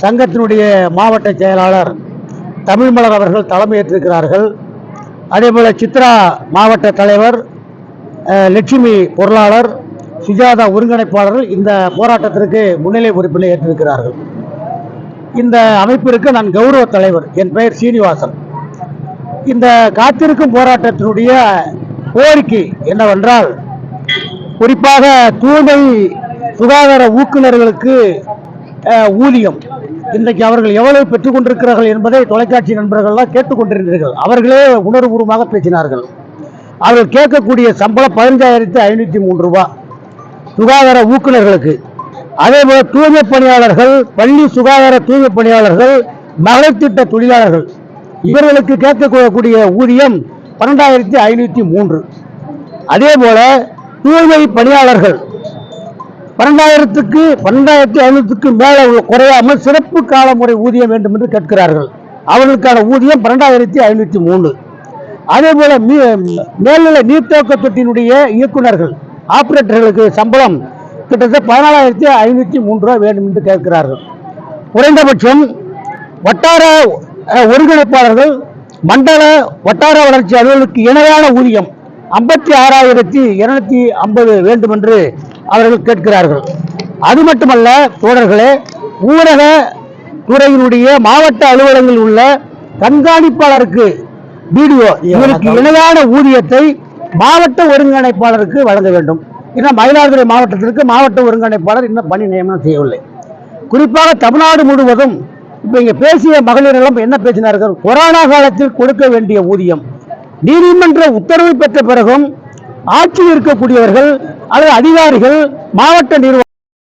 சங்கத்தினுடைய மாவட்ட செயலாளர் தமிழ்மலர் அவர்கள் தலைமையேற்றிருக்கிறார்கள். அதேபோல சித்ரா மாவட்ட தலைவர், லட்சுமி பொருளாளர், சுஜாதா ஒருங்கிணைப்பாளர்கள் இந்த போராட்டத்திற்கு முன்னிலை பொறுப்பில் ஏற்றிருக்கிறார்கள். இந்த அமைப்பிற்கு நான் கௌரவ தலைவர். என் பெயர் சீனிவாசன். இந்த காத்திருக்கும் போராட்டத்தினுடைய கோரிக்கை என்னவென்றால், குறிப்பாக தூய்மை சுகாதார ஊக்குநர்களுக்கு ஊதியம் இன்றைக்கு அவர்கள் எவ்வளவு பெற்றுக் கொண்டிருக்கிறார்கள் என்பதை தொலைக்காட்சி நண்பர்கள்லாம் கேட்டுக்கொண்டிருந்தீர்கள். அவர்களே உணர்வுபூர்வமாக பேசினார்கள். அவர்கள் கேட்கக்கூடிய சம்பளம் 15,503 ரூபாய் சுகாதார ஊக்குநர்களுக்கு. அதேபோல தூய்மை பணியாளர்கள், பள்ளி சுகாதார தூய்மை பணியாளர்கள், மகளிர் திட்ட தொழிலாளர்கள் இவர்களுக்கு கேட்கக்கூடிய ஊதியம் 12,503. அதேபோல தூய்மை பணியாளர்கள் 12,500க்கு மேலே குறையாமல் சிறப்பு காலமுறை ஊதியம் வேண்டும் என்று கேட்கிறார்கள். அவர்களுக்கான ஊதியம் 12,503. அதேபோல மேல்நிலை நீர்த்தேக்க தொட்டியினுடைய இயக்குநர்கள், ஆபரேட்டர்களுக்கு சம்பளம் கிட்டத்தட்ட 14,503 ரூபாய் வேண்டும் என்று கேட்கிறார்கள். குறைந்தபட்சம் வட்டார ஒருங்கிணைப்பாளர்கள், மண்டல வட்டார வளர்ச்சி அலுவலருக்கு இணையான ஊதியம் 56,250 வேண்டும் என்று அவர்கள் கேட்கிறார்கள். அது மட்டுமல்ல தோழர்களே, ஊரக துறையினுடைய மாவட்ட அலுவலகங்களில் உள்ள கண்காணிப்பாளருக்கு, பிடிஓ இவருக்கு இணையான ஊதியத்தை மாவட்ட ஒருங்கிணைப்பாளருக்கு வழங்க வேண்டும். இன்னும் மயிலாடுதுறை மாவட்டத்திற்கு மாவட்ட ஒருங்கிணைப்பாளர் இன்னும் பணி நியமனம் செய்யவில்லை. குறிப்பாக தமிழ்நாடு முழுவதும் இப்ப இங்க பேசிய மகளிரெல்லாம் என்ன பேசினார்கள்? கொரோனா காலத்தில் கொடுக்க வேண்டிய ஊதியம், நீதிமன்ற உத்தரவு பெற்ற பிறகும் ஆட்சியில் இருக்கக்கூடியவர்கள் அல்லது அதிகாரிகள், மாவட்ட நிர்வாகம்